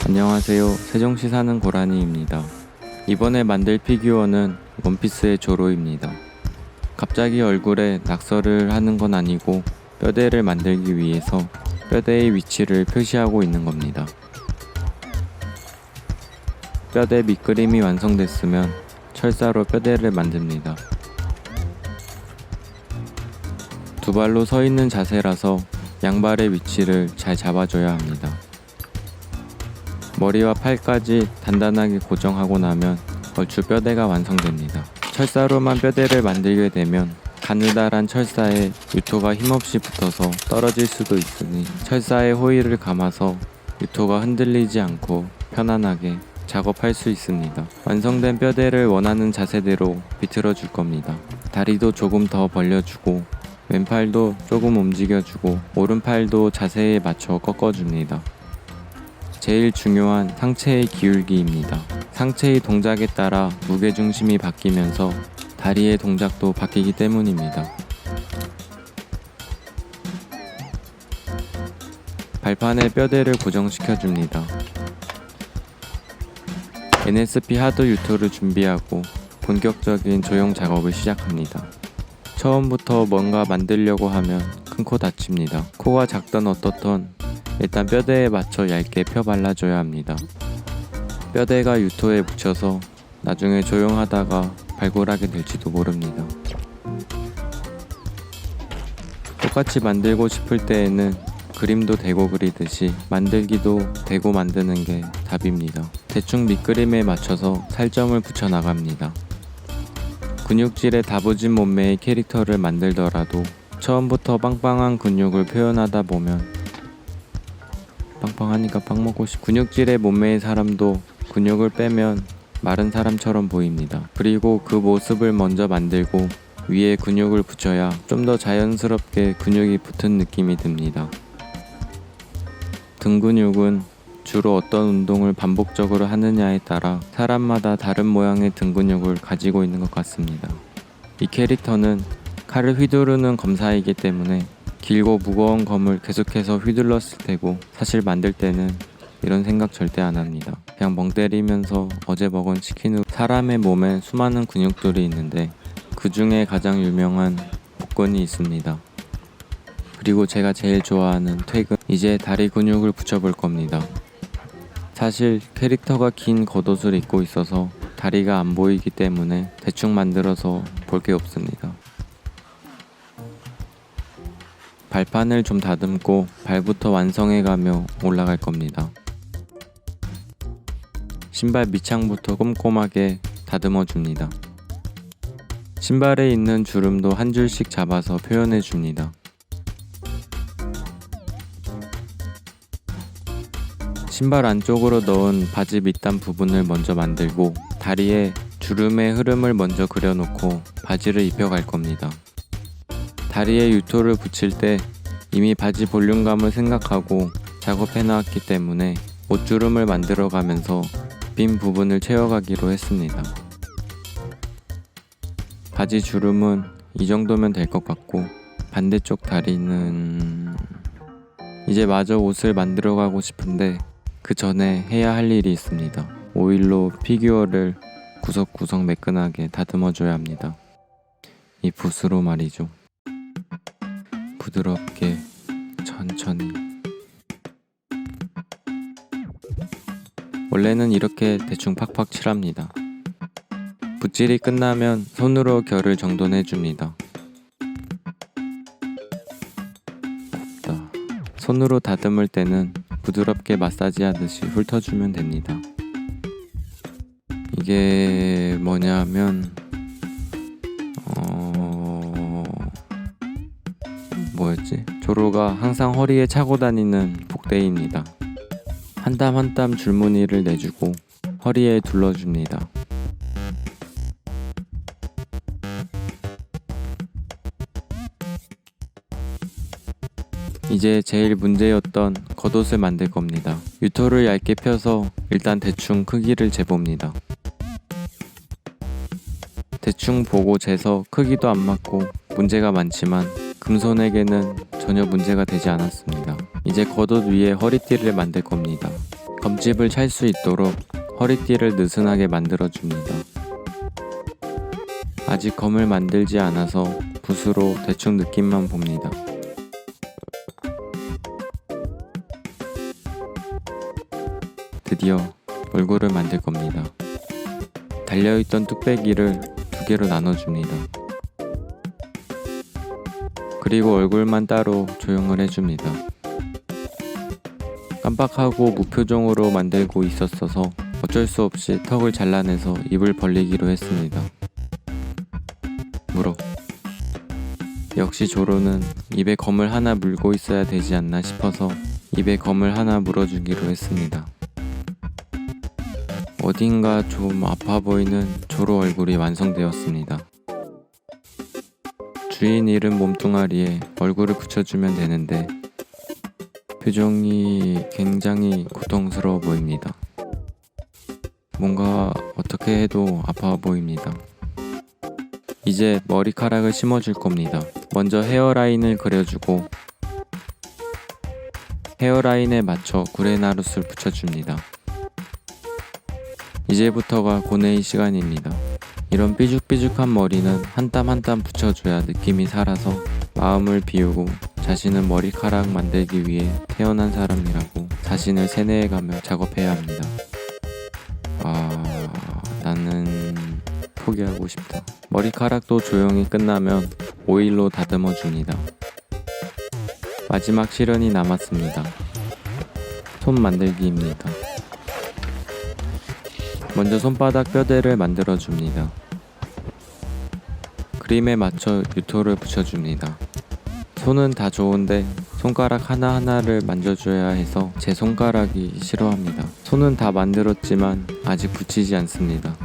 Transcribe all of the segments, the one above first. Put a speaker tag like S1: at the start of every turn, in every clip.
S1: 안녕하세요. 세종시 사는 고라니입니다. 이번에 만들 피규어는 원피스의 조로입니다. 갑자기 얼굴에 낙서를 하는 건 아니고 뼈대를 만들기 위해서 뼈대의 위치를 표시하고 있는 겁니다. 뼈대 밑그림이 완성됐으면 철사로 뼈대를 만듭니다. 두 발로 서 있는 자세라서 양발의 위치를 잘 잡아줘야 합니다. 머리와 팔까지 단단하게 고정하고 나면 얼추 뼈대가 완성됩니다. 철사로만 뼈대를 만들게 되면 가느다란 철사에 유토가 힘없이 붙어서 떨어질 수도 있으니 철사에 호일을 감아서 유토가 흔들리지 않고 편안하게 작업할 수 있습니다. 완성된 뼈대를 원하는 자세대로 비틀어 줄 겁니다. 다리도 조금 더 벌려주고 왼팔도 조금 움직여주고 오른팔도 자세에 맞춰 꺾어줍니다. 제일 중요한 상체의 기울기입니다. 상체의 동작에 따라 무게중심이 바뀌면서 다리의 동작도 바뀌기 때문입니다. 발판에 뼈대를 고정시켜줍니다. NSP 하드 유토를 준비하고 본격적인 조형 작업을 시작합니다. 처음부터 뭔가 만들려고 하면 큰 코 다칩니다. 코가 작던 어떻던 일단 뼈대에 맞춰 얇게 펴 발라줘야 합니다. 뼈대가 유토에 묻혀서 나중에 조형하다가 발골하게 될지도 모릅니다. 똑같이 만들고 싶을 때에는 그림도 대고 그리듯이 만들기도 대고 만드는 게 답입니다. 대충 밑그림에 맞춰서 살점을 붙여 나갑니다. 근육질의 다부진 몸매의 캐릭터를 만들더라도 처음부터 빵빵한 근육을 표현하다 보면 빵빵하니까 빵 먹고 싶. 근육질의 몸매의 사람도 근육을 빼면 마른 사람처럼 보입니다. 그리고 그 모습을 먼저 만들고 위에 근육을 붙여야 좀 더 자연스럽게 근육이 붙은 느낌이 듭니다. 등 근육은 주로 어떤 운동을 반복적으로 하느냐에 따라 사람마다 다른 모양의 등 근육을 가지고 있는 것 같습니다. 이 캐릭터는 칼을 휘두르는 검사이기 때문에 길고 무거운 검을 계속해서 휘둘렀을 테고 사실 만들 때는 이런 생각 절대 안 합니다. 그냥 멍 때리면서 어제 먹은 치킨 후 사람의 몸에 수많은 근육들이 있는데 그 중에 가장 유명한 복근이 있습니다. 그리고 제가 제일 좋아하는 퇴근, 이제 다리 근육을 붙여볼 겁니다. 사실 캐릭터가 긴 겉옷을 입고 있어서 다리가 안 보이기 때문에 대충 만들어서 볼 게 없습니다. 발판을 좀 다듬고 발부터 완성해가며 올라갈 겁니다. 신발 밑창부터 꼼꼼하게 다듬어 줍니다. 신발에 있는 주름도 한 줄씩 잡아서 표현해 줍니다. 신발 안쪽으로 넣은 바지 밑단 부분을 먼저 만들고 다리에 주름의 흐름을 먼저 그려놓고 바지를 입혀갈 겁니다. 다리에 유토를 붙일 때 이미 바지 볼륨감을 생각하고 작업해 놨기 때문에 옷주름을 만들어 가면서 빈 부분을 채워가기로 했습니다. 바지 주름은 이 정도면 될 것 같고 반대쪽 다리는 이제 마저 옷을 만들어 가고 싶은데 그 전에 해야 할 일이 있습니다. 오일로 피규어를 구석구석 매끈하게 다듬어 줘야 합니다. 이 붓으로 말이죠. 부드럽게 천천히. 원래는 이렇게 대충 팍팍 칠합니다. 붓질이 끝나면 손으로 결을 정돈해 줍니다. 곱다. 손으로 다듬을 때는 부드럽게 마사지 하듯이 훑어주면 됩니다. 이게 뭐냐면 뭐였지? 조로가 항상 허리에 차고 다니는 복대입니다. 한 땀 한 땀 줄무늬를 내주고 허리에 둘러줍니다. 이제 제일 문제였던 겉옷을 만들 겁니다. 유토를 얇게 펴서 일단 대충 크기를 재봅니다. 대충 보고 재서 크기도 안 맞고 문제가 많지만 금손에게는 전혀 문제가 되지 않았습니다. 이제 겉옷 위에 허리띠를 만들 겁니다. 검집을 찰 수 있도록 허리띠를 느슨하게 만들어줍니다. 아직 검을 만들지 않아서 붓으로 대충 느낌만 봅니다. 드디어 얼굴을 만들 겁니다. 달려있던 뚝배기를 두 개로 나눠줍니다. 그리고 얼굴만 따로 조형을 해줍니다. 깜빡하고 무표정으로 만들고 있었어서 어쩔 수 없이 턱을 잘라내서 입을 벌리기로 했습니다. 물어. 역시 조로는 입에 검을 하나 물고 있어야 되지 않나 싶어서 입에 검을 하나 물어주기로 했습니다. 어딘가 좀 아파 보이는 조로 얼굴이 완성되었습니다. 주인 잃은 몸뚱아리에 얼굴을 붙여주면 되는데 표정이 굉장히 고통스러워 보입니다. 뭔가 어떻게 해도 아파 보입니다. 이제 머리카락을 심어줄 겁니다. 먼저 헤어라인을 그려주고 헤어라인에 맞춰 구레나룻을 붙여줍니다. 이제부터가 고뇌의 시간입니다. 이런 삐죽삐죽한 머리는 한 땀 한 땀 붙여줘야 느낌이 살아서 마음을 비우고 자신은 머리카락 만들기 위해 태어난 사람이라고 자신을 세뇌해가며 작업해야 합니다. 나는 포기하고 싶다. 머리카락도 조용히 끝나면 오일로 다듬어 줍니다. 마지막 시련이 남았습니다. 손 만들기입니다. 먼저 손바닥 뼈대를 만들어 줍니다. 그림에 맞춰 유토를 붙여줍니다. 손은 다 좋은데 손가락 하나하나를 만져줘야 해서 제 손가락이 싫어합니다. 손은 다 만들었지만 아직 붙이지 않습니다.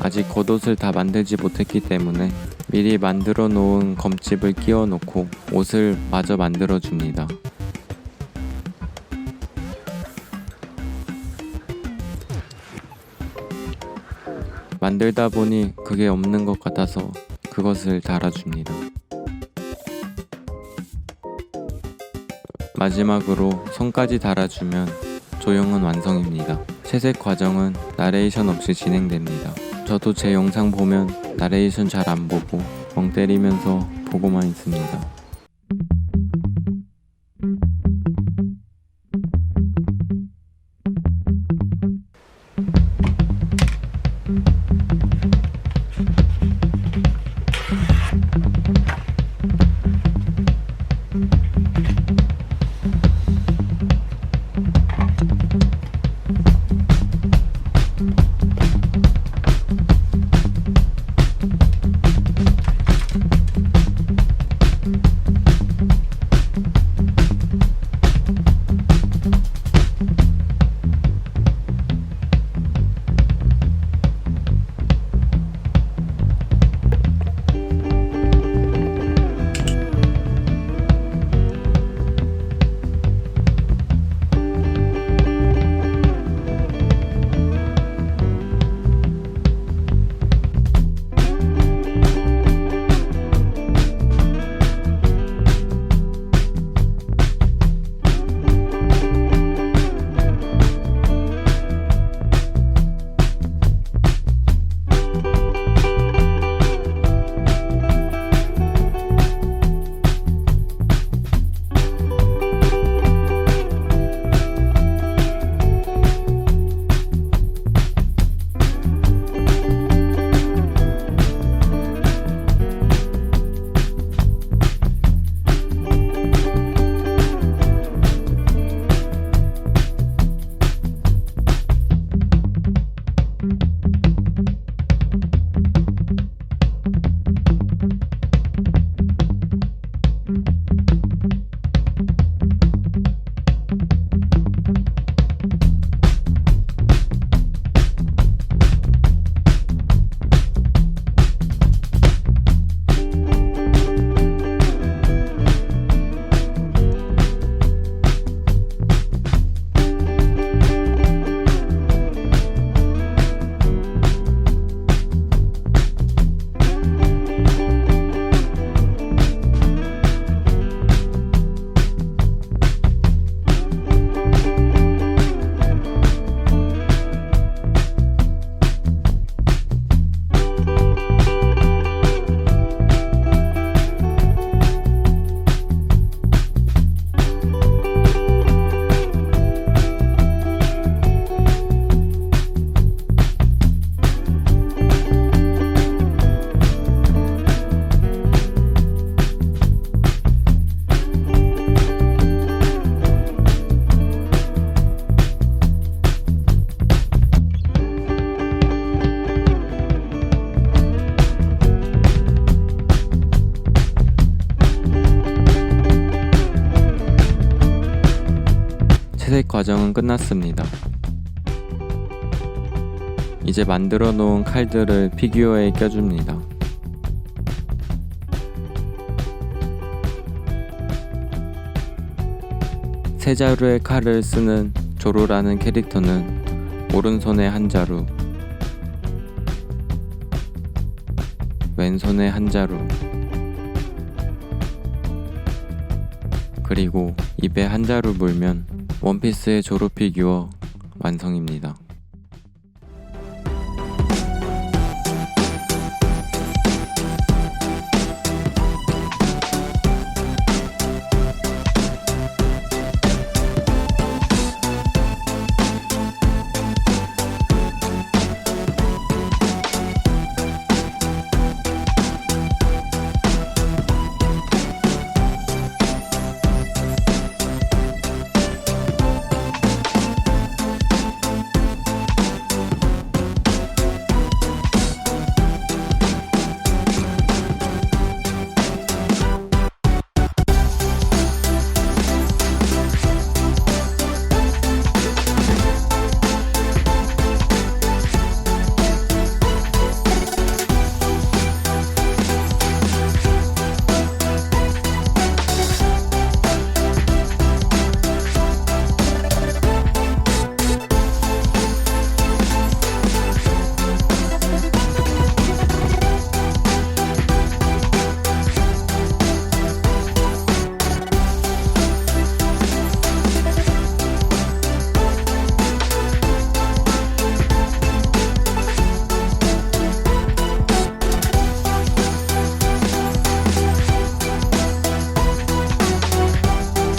S1: 아직 겉옷을 다 만들지 못했기 때문에 미리 만들어 놓은 검집을 끼워 놓고 옷을 마저 만들어 줍니다. 만들다 보니 그게 없는 것 같아서 그것을 달아줍니다. 마지막으로 손까지 달아주면 조형은 완성입니다. 채색 과정은 나레이션 없이 진행됩니다. 저도 제 영상 보면 나레이션 잘 안 보고 멍 때리면서 보고만 있습니다. 채색 과정은 끝났습니다. 이제 만들어 놓은 칼들을 피규어에 껴줍니다. 세 자루의 칼을 쓰는 조로라는 캐릭터는 오른손에 한 자루, 왼손에 한 자루, 그리고 입에 한 자루 물면 원피스의 조로 피규어 완성입니다.